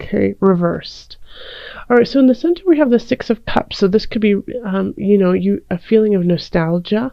Okay, reversed. All right, so in the center we have the Six of Cups. So this could be, a feeling of nostalgia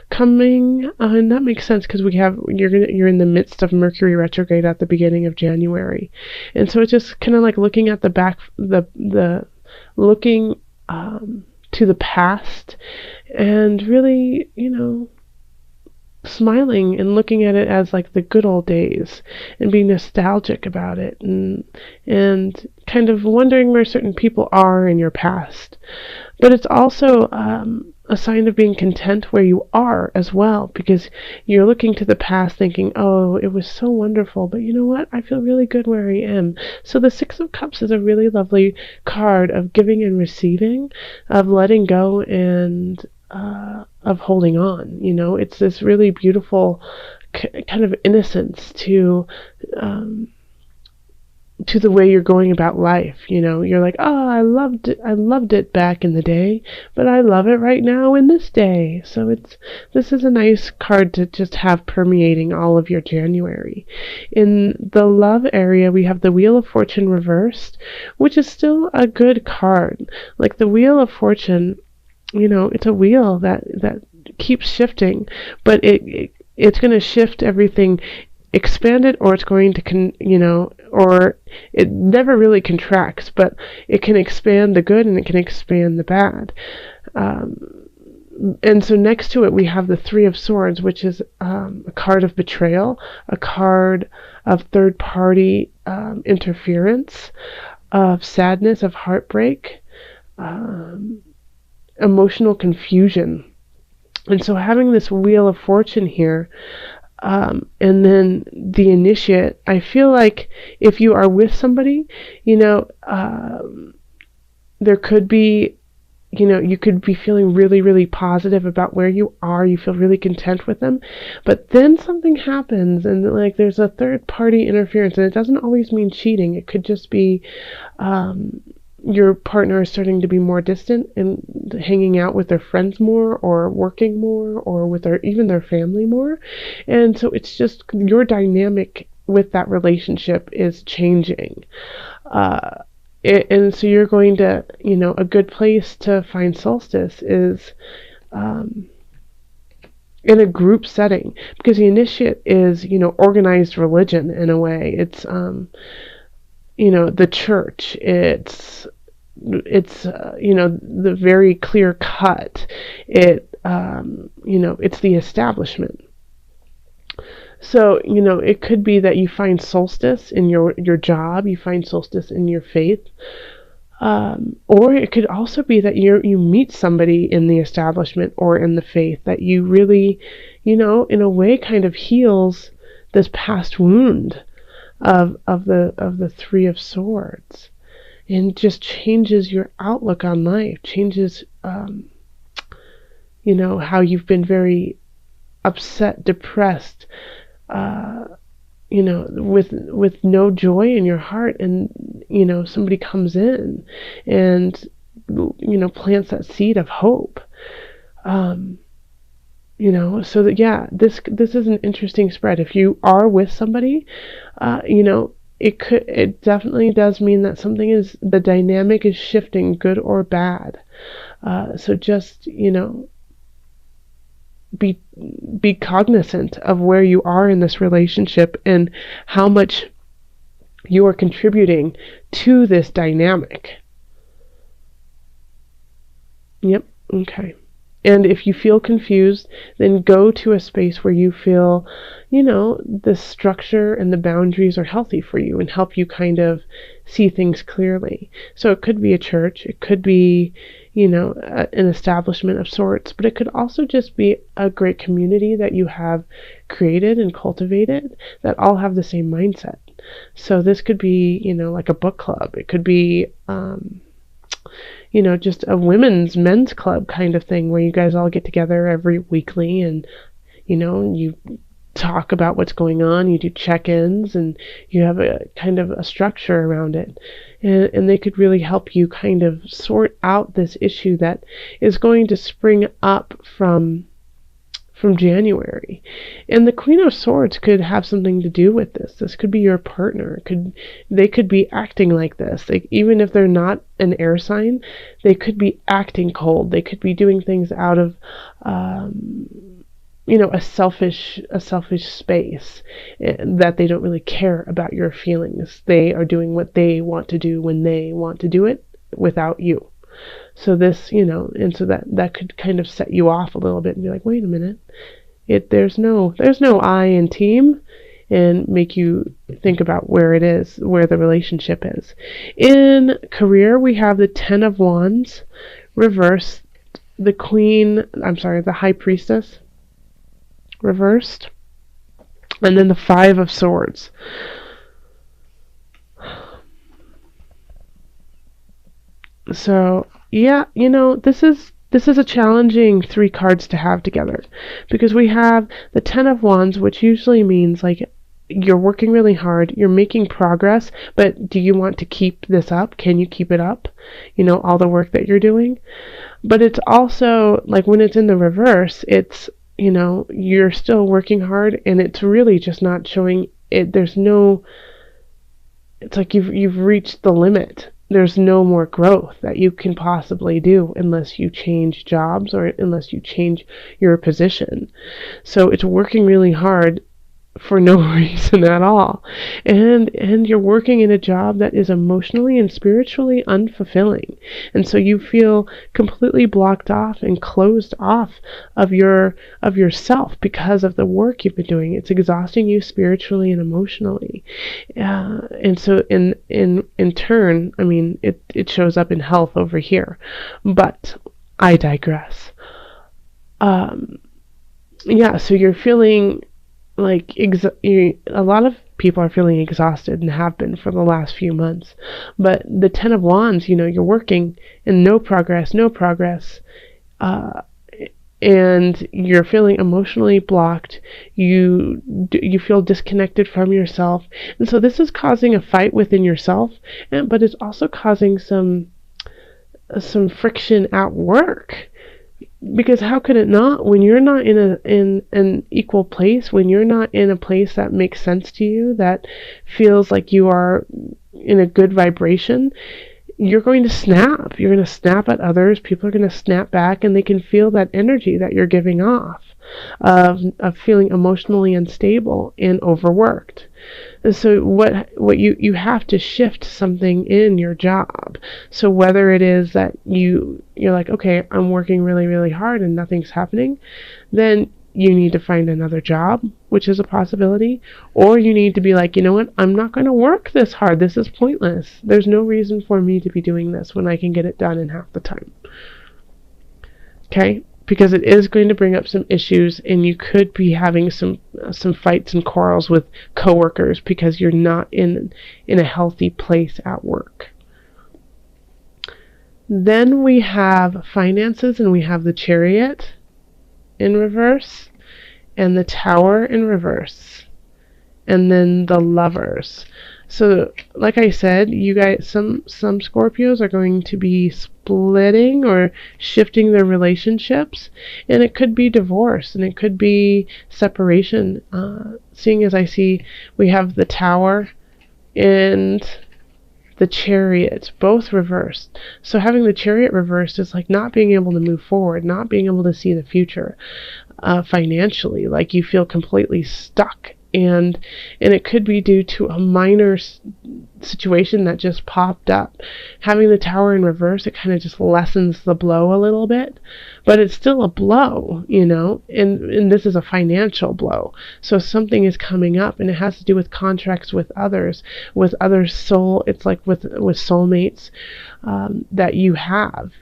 coming, and that makes sense because you're in the midst of Mercury retrograde at the beginning of January, and so it's just kind of like looking at the looking to the past, and really, smiling and looking at it as like the good old days and being nostalgic about it, and kind of wondering where certain people are in your past. But it's also a sign of being content where you are as well, because you're looking to the past thinking, oh, it was so wonderful, but you know what, I feel really good where I am. So the Six of Cups is a really lovely card of giving and receiving, of letting go, and of holding on. It's this really beautiful kind of innocence to the way you're going about life. You're like, oh, I loved it back in the day, but I love it right now in this day. So this is a nice card to just have permeating all of your January. In the love area, we have the Wheel of Fortune reversed, which is still a good card. Like the Wheel of Fortune, it's a wheel that keeps shifting, but it's going to shift everything, expand it, or it's going to or it never really contracts, but it can expand the good and it can expand the bad. And so next to it we have the Three of Swords, which is a card of betrayal, a card of third party interference, of sadness, of heartbreak, emotional confusion. And so having this Wheel of Fortune here, and then the Initiate, I feel like if you are with somebody, there could be, you could be feeling really, really positive about where you are. You feel really content with them. But then something happens, and like there's a third party interference, and it doesn't always mean cheating. It could just be your partner is starting to be more distant and hanging out with their friends more, or working more, or with even their family more. And so it's just your dynamic with that relationship is changing. And so you're going to, a good place to find solstice is in a group setting, because the Initiate is, organized religion in a way. It's the church, it's the very clear cut, it's the establishment. So it could be that you find solstice in your job, you find solstice in your faith, or it could also be that you meet somebody in the establishment or in the faith that you really, in a way kind of heals this past wound of the Three of Swords, and just changes your outlook on life, changes how you've been very upset, depressed, with no joy in your heart, and somebody comes in and plants that seed of hope. So that, this is an interesting spread. If you are with somebody, it definitely does mean that the dynamic is shifting, good or bad. So just, be cognizant of where you are in this relationship and how much you are contributing to this dynamic. Yep. Okay. And if you feel confused, then go to a space where you feel, the structure and the boundaries are healthy for you and help you kind of see things clearly. So it could be a church, it could be, an establishment of sorts, but it could also just be a great community that you have created and cultivated that all have the same mindset. So this could be, like a book club. It could be, just a men's club kind of thing where you guys all get together every weekly and, you talk about what's going on, you do check-ins, and you have a kind of a structure around it. And they could really help you kind of sort out this issue that is going to spring up from from January. And the Queen of Swords could have something to do with this. This could be your partner. They could be acting like this. Like, even if they're not an air sign, they could be acting cold. They could be doing things out of a selfish space, that they don't really care about your feelings. They are doing what they want to do when they want to do it without you. So this, and so that could kind of set you off a little bit and be like, wait a minute, there's no I in team, and make you think about where the relationship is. In career, we have the Ten of Wands reversed, the High Priestess reversed, and then the Five of Swords. So yeah, this is a challenging 3 cards to have together, because we have the Ten of Wands, which usually means like you're working really hard, you're making progress, but do you want to keep this up? Can you keep it up? All the work that you're doing. But it's also like, when it's in the reverse, it's you're still working hard, and it's really just not showing it. It's like you've reached the limit. There's no more growth that you can possibly do unless you change jobs or unless you change your position. So it's working really hard for no reason at all. And you're working in a job that is emotionally and spiritually unfulfilling. And so you feel completely blocked off and closed off of yourself because of the work you've been doing. It's exhausting you spiritually and emotionally. And so in turn, I mean, it shows up in health over here. But I digress. So you're feeling like a lot of people are feeling exhausted and have been for the last few months. But the Ten of Wands, you're working and no progress, and you're feeling emotionally blocked. You feel disconnected from yourself, and so this is causing a fight within yourself, but it's also causing some friction at work. Because how could it not? When you're not in an equal place, when you're not in a place that makes sense to you, that feels like you are in a good vibration, you're going to snap. You're going to snap at others. People are going to snap back, and they can feel that energy that you're giving off of feeling emotionally unstable and overworked. And so what you have to shift something in your job. So whether it is that you're like, okay, I'm working really, really hard and nothing's happening, then you need to find another job, which is a possibility. Or you need to be like, you know what, I'm not going to work this hard. This is pointless. There's no reason for me to be doing this when I can get it done in half the time. Okay? Because it is going to bring up some issues, and you could be having some fights and quarrels with coworkers because you're not in a healthy place at work. Then we have finances, and we have the Chariot in reverse, and the Tower in reverse, and then the Lovers. So, like I said, you guys, some Scorpios are going to be splitting or shifting their relationships, and it could be divorce, and it could be separation. Seeing as I see, we have the Tower and the Chariot, both reversed. So having the Chariot reversed is like not being able to move forward, not being able to see the future financially, like you feel completely stuck. And it could be due to a minor situation that just popped up. Having the Tower in reverse, it kind of just lessens the blow a little bit, but it's still a blow, and this is a financial blow. So something is coming up, and it has to do with contracts with others soul. It's like with soulmates that you have.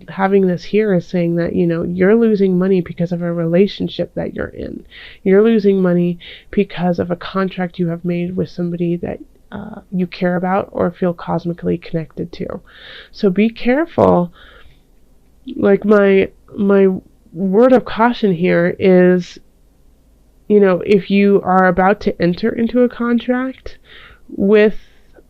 Having this here is saying that you're losing money because of a relationship that you're in. You're losing money because of a contract you have made with somebody that you care about or feel cosmically connected to. So be careful. Like my word of caution here is, if you are about to enter into a contract with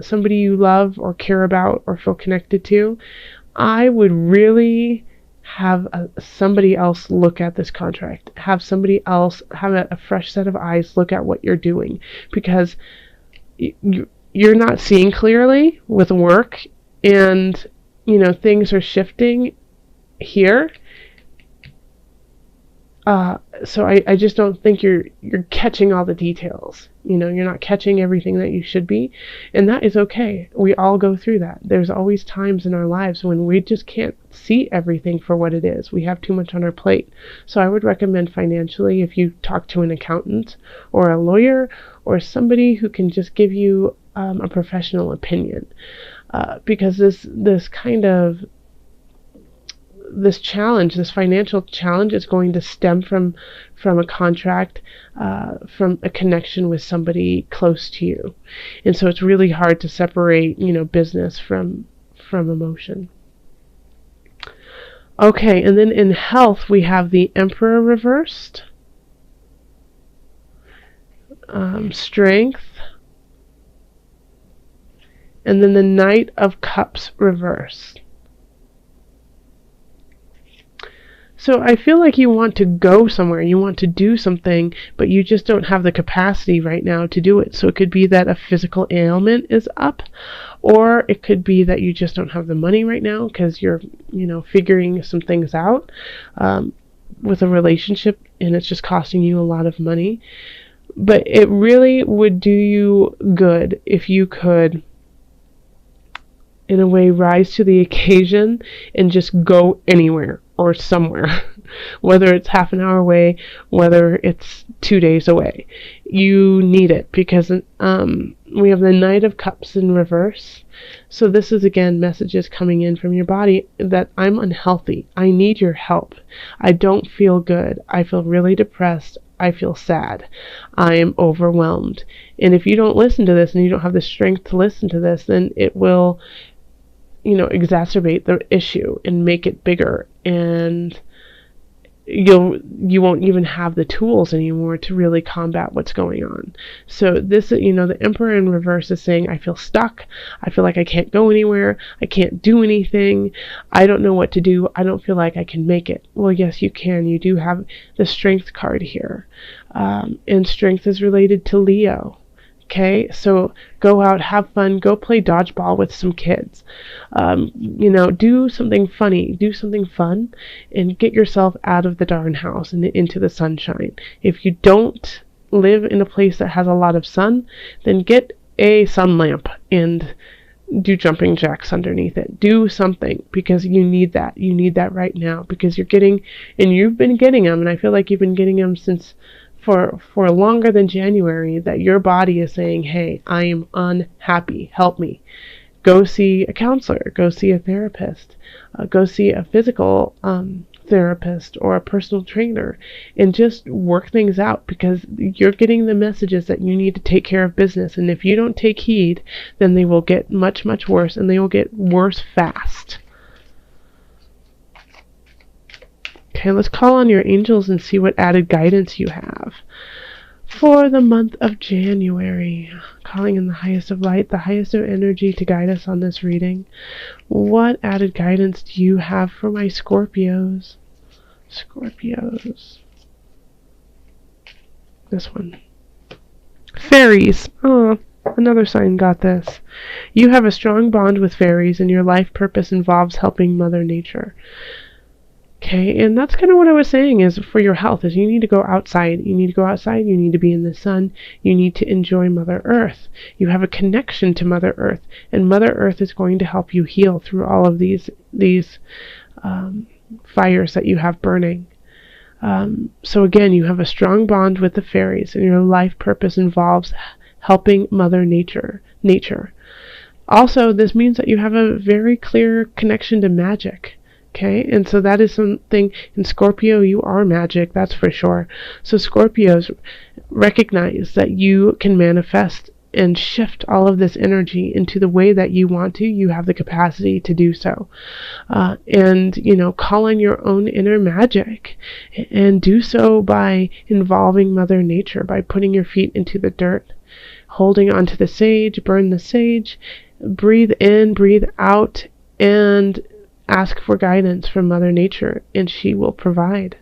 somebody you love or care about or feel connected to, I would really have somebody else look at this contract. Have somebody else, have a fresh set of eyes look at what you're doing, because you're not seeing clearly with work, and things are shifting here. So I just don't think you're catching all the details. You're not catching everything that you should be, and that is okay. We all go through that. There's always times in our lives when we just can't see everything for what it is. We have too much on our plate. So I would recommend financially, if you talk to an accountant or a lawyer or somebody who can just give you a professional opinion, because this kind of this challenge, this financial challenge, is going to stem from a contract, from a connection with somebody close to you. And so it's really hard to separate, business from emotion. Okay, and then in health, we have the Emperor reversed, strength, and then the Knight of Cups reversed. So I feel like you want to go somewhere, you want to do something, but you just don't have the capacity right now to do it. So it could be that a physical ailment is up, or it could be that you just don't have the money right now because you're, figuring some things out with a relationship, and it's just costing you a lot of money. But it really would do you good if you could, in a way, rise to the occasion and just go anywhere or somewhere, whether it's half an hour away, whether it's 2 days away. You need it, because we have the Knight of Cups in reverse. So this is, again, messages coming in from your body that I'm unhealthy. I need your help. I don't feel good. I feel really depressed. I feel sad. I am overwhelmed. And if you don't listen to this, and you don't have the strength to listen to this, then it will exacerbate the issue and make it bigger, and you won't even have the tools anymore to really combat what's going on. So this, the Emperor in reverse is saying, I feel stuck. I feel like I can't go anywhere. I can't do anything. I don't know what to do. I don't feel like I can make it. Well, yes, you can. You do have the Strength card here, and strength is related to Leo. Okay, so go out, have fun, go play dodgeball with some kids. Do something funny, do something fun, and get yourself out of the darn house and into the sunshine. If you don't live in a place that has a lot of sun, then get a sun lamp and do jumping jacks underneath it. Do something, because you need that. You need that right now, because you've been getting them, and I feel like you've been getting them since for longer than January, that your body is saying, hey, I am unhappy, help me. Go see a counselor, go see a therapist, go see a physical therapist or a personal trainer, and just work things out, because you're getting the messages that you need to take care of business. And if you don't take heed, then they will get much, much worse, and they will get worse fast. Okay, let's call on your angels and see what added guidance you have for the month of January. Calling in the highest of light, the highest of energy, to guide us on this reading. What added guidance do you have for my Scorpios? Scorpios. This one. Fairies. Oh, another sign got this. You have a strong bond with fairies, and your life purpose involves helping Mother Nature. Okay, and that's kind of what I was saying, is for your health, is you need to go outside. You need to go outside. You need to be in the sun. You need to enjoy Mother Earth. You have a connection to Mother Earth, and Mother Earth is going to help you heal through all of these fires that you have burning. So again, you have a strong bond with the fairies, and your life purpose involves helping Mother Nature. Also, this means that you have a very clear connection to magic. Okay, and so that is something, in Scorpio, you are magic, that's for sure. So Scorpios, recognize that you can manifest and shift all of this energy into the way that you want to. You have the capacity to do so. And call on your own inner magic, and do so by involving Mother Nature, by putting your feet into the dirt, holding onto the sage, burn the sage, breathe in, breathe out, and Ask for guidance from Mother Nature, and she will provide.